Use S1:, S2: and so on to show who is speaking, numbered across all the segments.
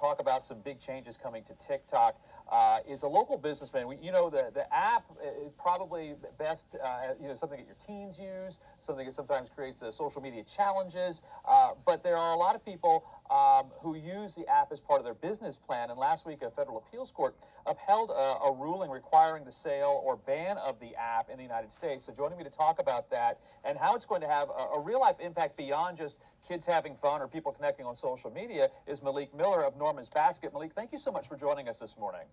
S1: talk about some big changes coming to TikTok. Is a local businessman. The app is probably best, something that your teens use, something that sometimes creates social media challenges. But there are a lot of people who use the app as part of their business plan. And last week, a federal appeals court upheld a ruling requiring the sale or ban of the app in the United States. So joining me to talk about that and how it's going to have a real-life impact beyond just kids having fun or people connecting on social media is Malik Miller of Norman's Basket. Malik, thank you so much for joining us this morning.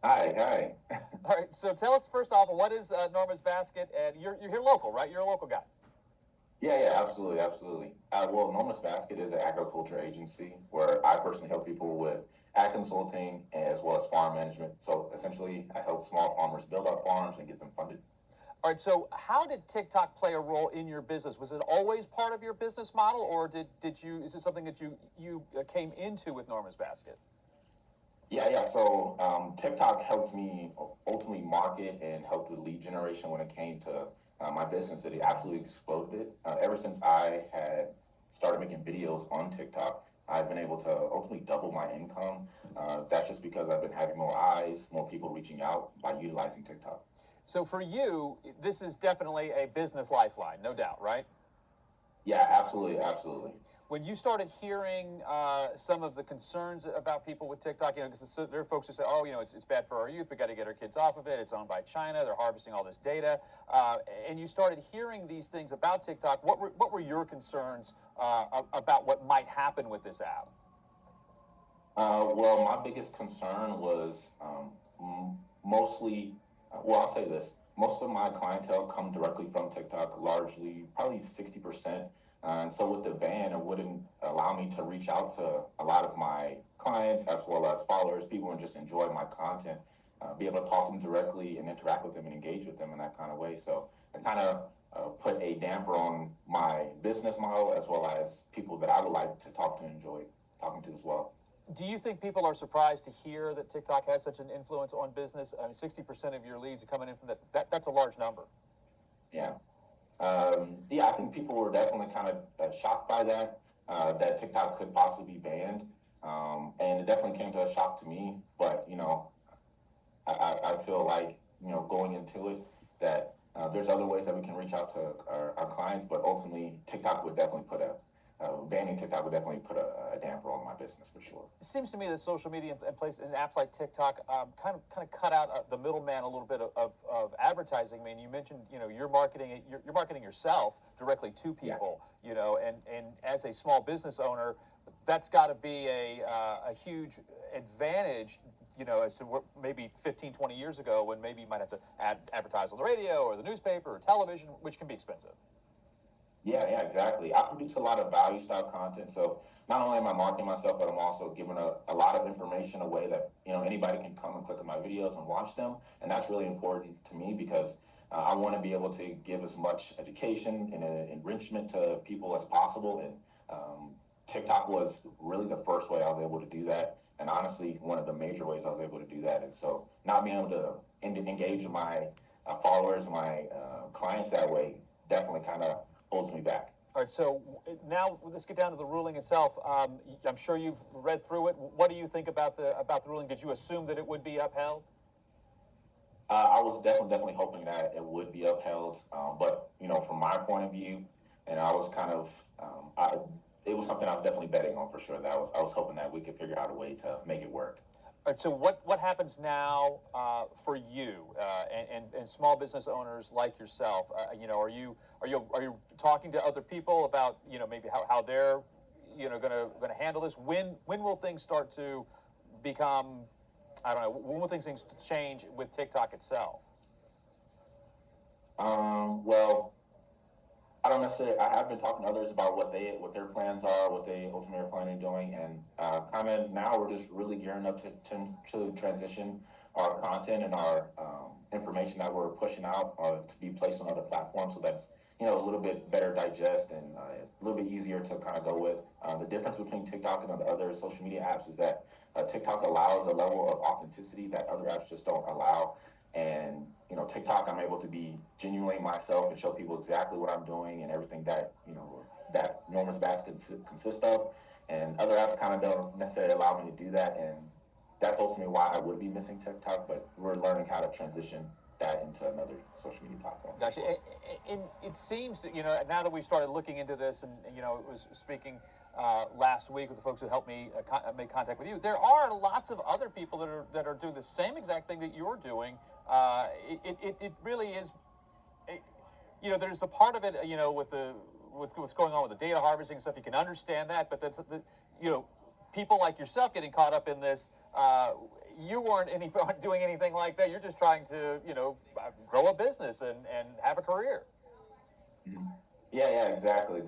S2: Hi.
S1: All right, so tell us first off, what is Norman's Basket? And you're here local, right? You're a local guy.
S2: Yeah, absolutely. Well, Norman's Basket is an agriculture agency where I personally help people with ag consulting as well as farm management. So essentially, I help small farmers build up farms and get them funded.
S1: All right, so how did TikTok play a role in your business? Was it always part of your business model, or is it something that you came into with Norman's Basket?
S2: Yeah. So TikTok helped me ultimately market and helped with lead generation when it came to my business. It absolutely exploded. Ever since I had started making videos on TikTok, I've been able to ultimately double my income. That's just because I've been having more eyes, more people reaching out by utilizing TikTok.
S1: So for you, this is definitely a business lifeline, no doubt, right?
S2: Yeah, absolutely.
S1: When you started hearing some of the concerns about people with TikTok, so there are folks who say, it's bad for our youth. We got to get our kids off of it. It's owned by China. They're harvesting all this data. And you started hearing these things about TikTok. What were your concerns about what might happen with this app?
S2: Well, my biggest concern was mostly, I'll say this. Most of my clientele come directly from TikTok, largely, probably 60%. And so with the ban, it wouldn't allow me to reach out to a lot of my clients as well as followers, people who just enjoy my content, be able to talk to them directly and interact with them and engage with them in that kind of way. So it kind of put a damper on my business model as well as people that I would like to talk to and enjoy talking to as well.
S1: Do you think people are surprised to hear that TikTok has such an influence on business? I mean, 60% of your leads are coming in from that. That's a large number.
S2: Yeah. I think people were definitely kind of shocked by that, that TikTok could possibly be banned. And it definitely came to a shock to me. But, I feel like, going into it, that there's other ways that we can reach out to our clients. But ultimately, TikTok would definitely banning TikTok would definitely put a damper on my business for sure.
S1: It seems to me that social media and apps like TikTok kind of cut out the middleman a little bit of advertising. I mean, you mentioned you're marketing yourself directly to people. Yeah. And as a small business owner, that's got to be a huge advantage. As to what maybe 15, 20 years ago when maybe you might have to advertise on the radio or the newspaper or television, which can be expensive.
S2: Yeah, exactly. I produce a lot of value style content, so not only am I marketing myself, but I'm also giving a lot of information away that anybody can come and click on my videos and watch them, and that's really important to me because I want to be able to give as much education and enrichment to people as possible. And TikTok was really the first way I was able to do that, and honestly, one of the major ways I was able to do that. And so, not being able to engage with my followers, my clients that way, definitely kind of holds me back.
S1: All right, so now let's get down to the ruling itself. I'm sure you've read through it. What do you think about the ruling? Did you assume that it would be upheld?
S2: I was definitely hoping that it would be upheld, but from my point of view, and I was kind of, it was something I was definitely betting on for sure. That I was hoping that we could figure out a way to make it work.
S1: All right, so what happens now for you and small business owners like yourself? Are you talking to other people about maybe how they're going to handle this? When will things start to become, I don't know, when will things change with TikTok itself?
S2: Well, I don't necessarily. I have been talking to others about what their plans are, what they ultimately are planning on doing, and kind of now we're just really gearing up to transition our content and our information that we're pushing out to be placed on other platforms, so that's a little bit better digest and a little bit easier to kind of go with. The difference between TikTok and the other social media apps is that TikTok allows a level of authenticity that other apps just don't allow. And TikTok, I'm able to be genuinely myself and show people exactly what I'm doing and everything that that Norman's Basket consists of. and other apps kind of don't necessarily allow me to do that, and that's ultimately why I would be missing TikTok. But we're learning how to transition that into another social media platform.
S1: Gotcha. And it seems that, now that we've started looking into this, and, it was speaking last week with the folks who helped me make contact with you, there are lots of other people that are doing the same exact thing that you're doing. It really is, there's a part of it, with what's going on with the data harvesting and stuff, you can understand that, but people like yourself getting caught up in this, you weren't doing anything like that. You're just trying to, grow a business and have a career.
S2: Yeah, exactly.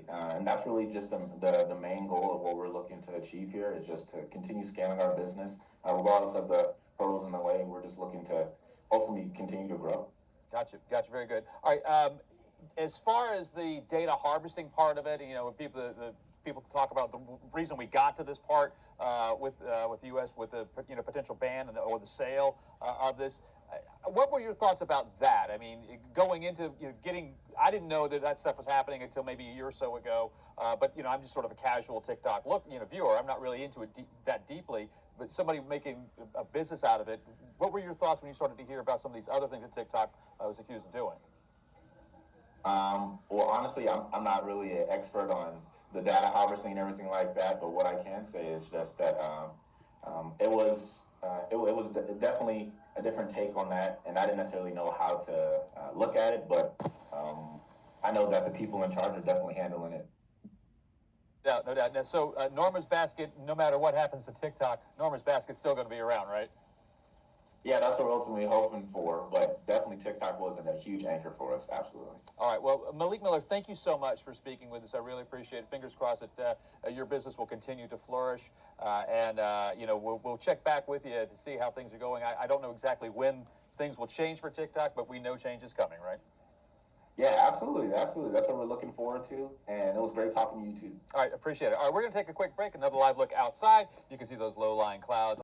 S2: And that's really just the main goal of what we're looking to achieve here is just to continue scaling our business, regardless of the hurdles in the way. We're just looking to ultimately continue to grow.
S1: Gotcha. Very good. All right. As far as the data harvesting part of it, the people talk about the reason we got to this part with the U.S. with the potential ban or the sale of this. What were your thoughts about that? I mean, going into I didn't know that stuff was happening until maybe a year or so ago. But I'm just sort of a casual TikTok viewer. I'm not really into it that deeply. But somebody making a business out of it. What were your thoughts when you started to hear about some of these other things that TikTok was accused of doing?
S2: Well, honestly, I'm not really an expert on the data harvesting and everything like that. But what I can say is just that it was definitely a different take on that, and I didn't necessarily know how to look at it. But I know that the people in charge are definitely handling it.
S1: Yeah, no doubt. So Norma's Basket, no matter what happens to TikTok, Norma's Basket's still going to be around, right?
S2: Yeah, that's what we're ultimately hoping for, but definitely TikTok wasn't a huge anchor for us, absolutely.
S1: All right, well, Malik Miller, thank you so much for speaking with us. I really appreciate it. Fingers crossed that your business will continue to flourish, and we'll check back with you to see how things are going. I don't know exactly when things will change for TikTok, but we know change is coming, right?
S2: Yeah, absolutely. That's what we're looking forward to, and it was great talking to you, too.
S1: All right, appreciate it. All right, we're going to take a quick break, another live look outside. You can see those low-lying clouds.